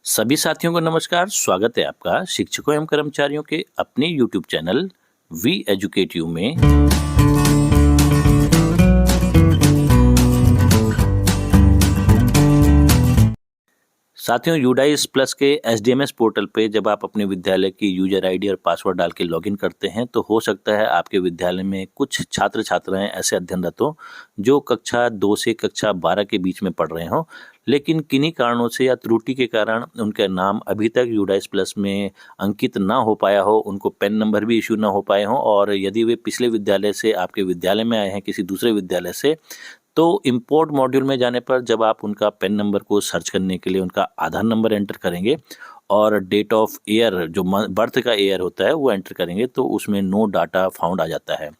सभी साथियों को नमस्कार। स्वागत है आपका शिक्षकों एवं कर्मचारियों के अपने YouTube channel we educate you में। साथियों, यूडाइस प्लस के एसडीएमएस पोर्टल पे जब आप अपने विद्यालय की यूजर आईडी और पासवर्ड डाल के लॉगिन करते हैं तो हो सकता है आपके विद्यालय में कुछ छात्र छात्राएं ऐसे अध्ययनरत हों जो कक्षा 2 से कक्षा 12 के बीच में पढ़ रहे हों, लेकिन किन्हीं कारणों से या त्रुटि के कारण उनका नाम अभी तक यूडाइस प्लस में अंकित ना हो पाया हो, उनको पेन नंबर भी इशू ना हो पाए हों, और यदि वे पिछले विद्यालय से आपके विद्यालय में आए हैं किसी दूसरे विद्यालय से, तो इंपोर्ट मॉड्यूल में जाने पर जब आप उनका पेन नंबर को सर्च करने के लिए उनका आधार नंबर एंटर करेंगे और डेट ऑफ ईयर जो बर्थ का ईयर होता है वो एंटर करेंगे तो उसमें नो डाटा फाउंड आ जाता है।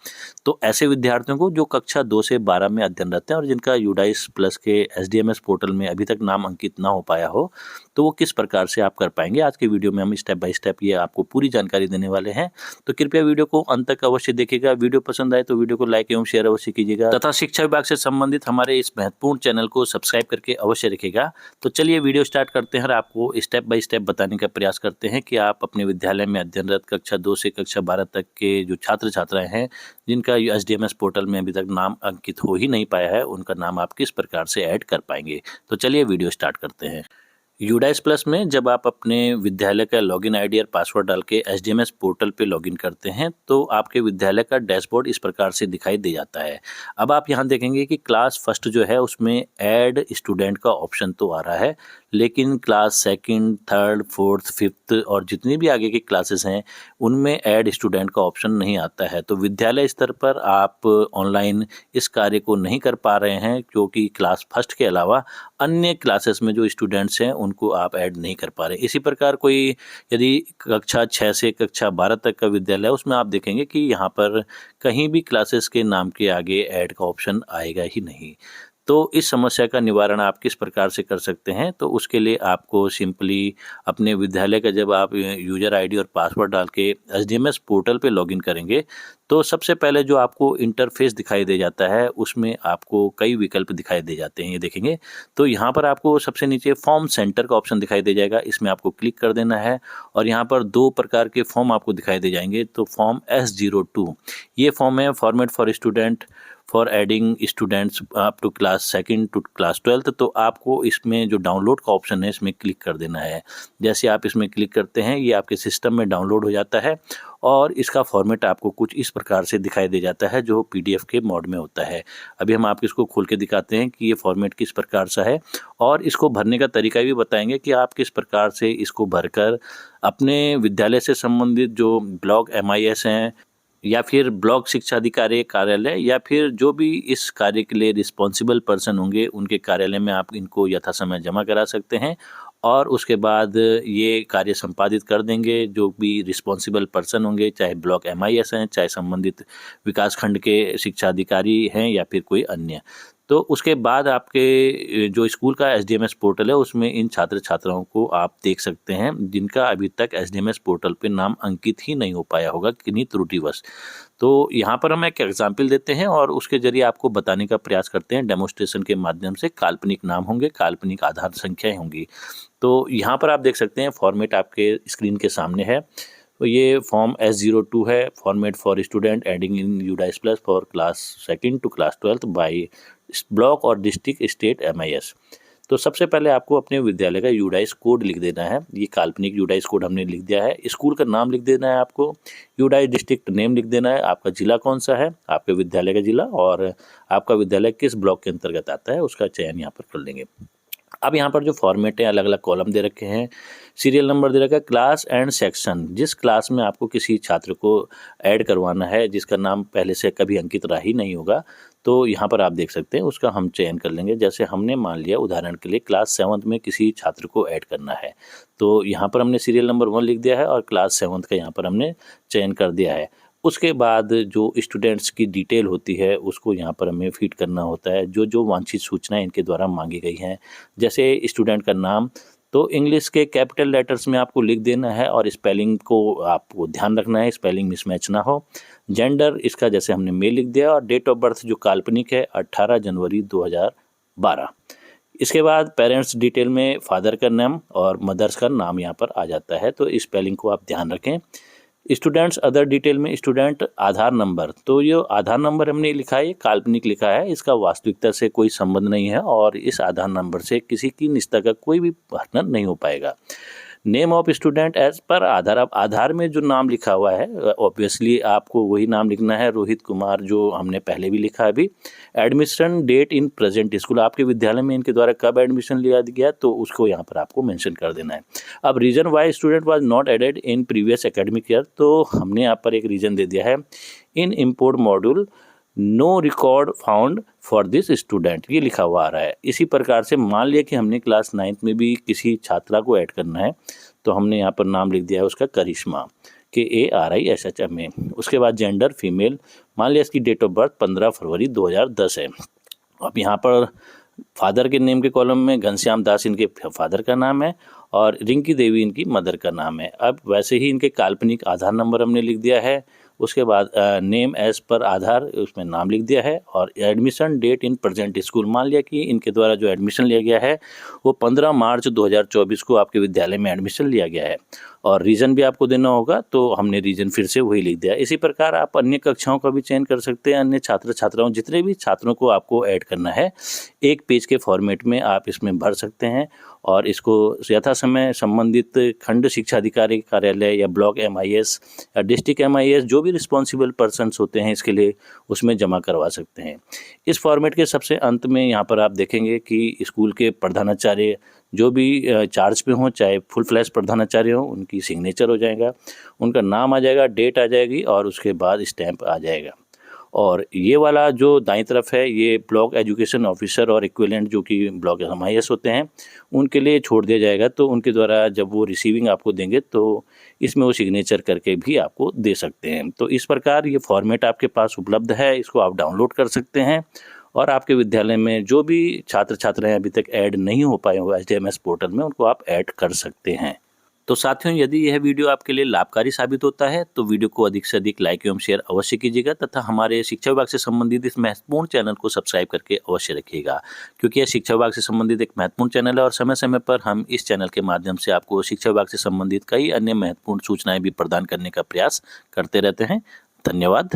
तो ऐसे विद्यार्थियों को जो कक्षा 2 से 12 में अध्ययनरत हैं और जिनका यूडाइस प्लस के एसडीएमएस पोर्टल में अभी तक नाम अंकित ना हो पाया हो, तो वो किस प्रकार से आप कर पाएंगे, आज के वीडियो में हम स्टेप बाय स्टेप ये आपको पूरी जानकारी देने वाले हैं। तो कृपया वीडियो को अंत तक अवश्य देखिएगा। वीडियो पसंद आए तो वीडियो को लाइक एवं शेयर अवश्य कीजिएगा तथा शिक्षा विभाग से संबंधित हमारे इस महत्वपूर्ण चैनल को सब्सक्राइब करके अवश्य रखिएगा। तो चलिए वीडियो स्टार्ट करते हैं और आपको स्टेप बाय स्टेप बताने का प्रयास करते हैं कि आप अपने विद्यालय में अध्ययनरत कक्षा 2 से कक्षा 12 तक के जो छात्र छात्राएं हैं जिनका एसडीएमएस पोर्टल में अभी तक नाम अंकित हो ही नहीं पाया है, उनका नाम आप किस प्रकार से ऐड कर पाएंगे। तो चलिए वीडियो स्टार्ट करते हैं। यूडाइस प्लस में जब आप अपने विद्यालय का लॉगिन आईडी और पासवर्ड डाल के एसडीएमएस पोर्टल पे लॉगिन करते हैं तो आपके विद्यालय का डैशबोर्ड इस प्रकार से दिखाई दे जाता है। अब आप यहाँ देखेंगे कि क्लास फर्स्ट जो है उसमें ऐड स्टूडेंट का ऑप्शन तो आ रहा है, लेकिन class second, third, fourth, fifth और जितनी भी आगे की क्लासेस हैं उनमें ऐड स्टूडेंट का ऑप्शन नहीं आता है। तो विद्यालय स्तर पर आप ऑनलाइन इस कार्य को नहीं कर पा रहे हैं क्योंकि क्लास फर्स्ट के अलावा अन्य क्लासेस में जो स्टूडेंट्स हैं उनको आप ऐड नहीं कर पा रहे। इसी प्रकार कोई यदि कक्षा 6 से कक्षा 12 तक का विद्यालय है उसमें आप देखेंगे कि यहाँ पर कहीं भी क्लासेस के नाम के आगे ऐड का ऑप्शन आएगा ही नहीं। तो इस समस्या का निवारण आप किस प्रकार से कर सकते हैं, तो उसके लिए आपको सिंपली अपने विद्यालय का जब आप यूजर आईडी और पासवर्ड डाल के एसडीएमएस पोर्टल पे लॉगिन करेंगे तो सबसे पहले जो आपको इंटरफेस दिखाई दे जाता है उसमें आपको कई विकल्प दिखाई दे जाते हैं। ये देखेंगे तो यहाँ पर आपको सबसे नीचे फॉर्म सेंटर का ऑप्शन दिखाई दे जाएगा, इसमें आपको क्लिक कर देना है और यहाँ पर 2 प्रकार के फॉर्म आपको दिखाई दे जाएंगे। तो फॉर्म S02 ये फॉर्म है format for student for adding students up to class second to class 12। तो आपको इसमें जो डाउनलोड का ऑप्शन है इसमें क्लिक कर देना है। जैसे आप इसमें क्लिक करते हैं ये आपके सिस्टम में डाउनलोड हो जाता है और इसका फॉर्मेट आपको कुछ इस प्रकार से दिखाई दे जाता है जो पीडीएफ के मोड में होता है। अभी हम आपको इसको खोल के दिखाते हैं कि ये फॉर्मेट किस प्रकार सा है और इसको भरने का तरीका भी बताएंगे कि आप किस प्रकार से इसको भरकर अपने विद्यालय से संबंधित जो ब्लॉक MIS हैं या फिर ब्लॉक शिक्षा अधिकारी कार्यालय या फिर जो भी इस कार्य के लिए रिस्पॉन्सिबल पर्सन होंगे उनके कार्यालय में आप इनको यथासमय जमा करा सकते हैं और उसके बाद ये कार्य संपादित कर देंगे। जो भी रिस्पॉन्सिबल पर्सन होंगे, चाहे ब्लॉक MIS हैं, चाहे संबंधित विकासखंड के शिक्षा अधिकारी हैं या फिर कोई अन्य, तो उसके बाद आपके जो स्कूल का एसडीएमएस पोर्टल है उसमें इन छात्र छात्राओं को आप देख सकते हैं जिनका अभी तक एसडीएमएस पोर्टल पे नाम अंकित ही नहीं हो पाया होगा किन्हीं त्रुटिवश। तो यहाँ पर हम एक एग्जाम्पल देते हैं और उसके जरिए आपको बताने का प्रयास करते हैं डेमोस्ट्रेशन के माध्यम से। काल्पनिक नाम होंगे, काल्पनिक आधार संख्याएं होंगी। तो यहाँ पर आप देख सकते हैं फॉर्मेट आपके स्क्रीन के सामने है। तो ये फॉर्म S02 है, format for student adding in UDISE plus for class second to class 12 by block और डिस्ट्रिक्ट स्टेट MIS। तो सबसे पहले आपको अपने विद्यालय का यूडाइस कोड लिख देना है। ये काल्पनिक यूडाइस कोड हमने लिख दिया है। स्कूल का नाम लिख देना है आपको, यूडाइस डिस्ट्रिक्ट नेम लिख देना है, आपका जिला कौन सा है, आपके विद्यालय का जिला और आपका विद्यालय किस ब्लॉक के अंतर्गत आता है उसका चयन यहाँ पर कर लेंगे। अब यहाँ पर जो फॉर्मेट है अलग अलग कॉलम दे रखे हैं, सीरियल नंबर दे रखा है, क्लास एंड सेक्शन, जिस क्लास में आपको किसी छात्र को ऐड करवाना है जिसका नाम पहले से कभी अंकित रहा ही नहीं होगा, तो यहाँ पर आप देख सकते हैं उसका हम चयन कर लेंगे। जैसे हमने मान लिया उदाहरण के लिए क्लास 7th में किसी छात्र को ऐड करना है, तो यहाँ पर हमने सीरियल नंबर 1 लिख दिया है और क्लास 7th का यहाँ पर हमने चयन कर दिया है। उसके बाद जो स्टूडेंट्स की डिटेल होती है उसको यहाँ पर हमें फीड करना होता है, जो जो वांछित सूचनाएं इनके द्वारा मांगी गई हैं। जैसे स्टूडेंट का नाम तो इंग्लिश के कैपिटल लेटर्स में आपको लिख देना है और स्पेलिंग को आपको ध्यान रखना है, स्पेलिंग मिसमैच ना हो। जेंडर इसका जैसे हमने मेल लिख दिया और डेट ऑफ बर्थ जो काल्पनिक है 18 जनवरी 2012। इसके बाद पेरेंट्स डिटेल में फादर का नाम और मदर्स का नाम यहाँ पर आ जाता है, तो इस स्पेलिंग को आप ध्यान रखें। स्टूडेंट्स अदर डिटेल में स्टूडेंट आधार नंबर, तो ये आधार नंबर हमने लिखा है, ये काल्पनिक लिखा है, इसका वास्तविकता से कोई संबंध नहीं है और इस आधार नंबर से किसी की निजता का कोई भी वर्णन नहीं हो पाएगा। Name of student as per आधार, अब आधार में जो नाम लिखा हुआ है ऑब्वियसली आपको वही नाम लिखना है, रोहित कुमार, जो हमने पहले भी लिखा है अभी। Admission date in present school, आपके विद्यालय में इनके द्वारा कब एडमिशन लिया गया तो उसको यहाँ पर आपको मेंशन कर देना है। अब reason why student was not added in previous academic year, तो हमने यहाँ पर एक रीजन दे दिया है, in import module no record found for this student, ये लिखा हुआ आ रहा है। इसी प्रकार से मान लिया कि हमने क्लास 9th में भी किसी छात्रा को ऐड करना है, तो हमने यहाँ पर नाम लिख दिया है उसका करिश्मा, KARISHMA। उसके बाद जेंडर फीमेल, मान लिया इसकी डेट ऑफ बर्थ 15 फरवरी 2010 है। अब यहाँ पर फादर के नेम के कॉलम में घनश्याम दास इनके फादर का नाम है और रिंकी देवी इनकी मदर का नाम है। अब वैसे ही इनके काल्पनिक आधार नंबर हमने लिख दिया है। उसके बाद नेम एज पर आधार, उसमें नाम लिख दिया है और admission date in present school, मान लिया कि इनके द्वारा जो एडमिशन लिया गया है वो 15 मार्च 2024 को आपके विद्यालय में एडमिशन लिया गया है और रीज़न भी आपको देना होगा, तो हमने रीज़न फिर से वही लिख दिया। इसी प्रकार आप अन्य कक्षाओं का भी चयन कर सकते हैं, अन्य छात्र छात्राओं, जितने भी छात्रों को आपको ऐड करना है एक पेज के फॉर्मेट में आप इसमें भर सकते हैं और इसको यथा समय संबंधित खंड शिक्षा अधिकारी कार्यालय या ब्लॉक MIS या डिस्ट्रिक्ट MIS, जो भी रिस्पॉन्सिबल पर्सन्स होते हैं इसके लिए, उसमें जमा करवा सकते हैं। इस फॉर्मेट के सबसे अंत में यहाँ पर आप देखेंगे कि स्कूल के प्रधानाचार्य जो भी चार्ज पे हों, चाहे फुल फ्लैश प्रधानाचार्य हों, उनकी सिग्नेचर हो जाएगा, उनका नाम आ जाएगा, डेट आ जाएगी और उसके बाद स्टैंप आ जाएगा। और ये वाला जो दाईं तरफ है ये ब्लॉक एजुकेशन ऑफिसर और इक्विवेलेंट जो कि ब्लॉक MIS होते हैं उनके लिए छोड़ दिया जाएगा, तो उनके द्वारा जब वो रिसीविंग आपको देंगे तो इसमें वो सिग्नेचर करके भी आपको दे सकते हैं। तो इस प्रकार ये फॉर्मेट आपके पास उपलब्ध है, इसको आप डाउनलोड कर सकते हैं और आपके विद्यालय में जो भी छात्र छात्राएं अभी तक ऐड नहीं हो पाए हो HDMS पोर्टल में, उनको आप ऐड कर सकते हैं। तो साथियों, यदि यह वीडियो आपके लिए लाभकारी साबित होता है तो वीडियो को अधिक से अधिक लाइक एवं शेयर अवश्य कीजिएगा तथा हमारे शिक्षा विभाग से संबंधित इस महत्वपूर्ण चैनल को सब्सक्राइब करके अवश्य रखिएगा, क्योंकि यह शिक्षा विभाग से संबंधित एक महत्वपूर्ण चैनल है और समय समय पर हम इस चैनल के माध्यम से आपको शिक्षा विभाग से संबंधित कई अन्य महत्वपूर्ण सूचनाएं भी प्रदान करने का प्रयास करते रहते हैं। धन्यवाद।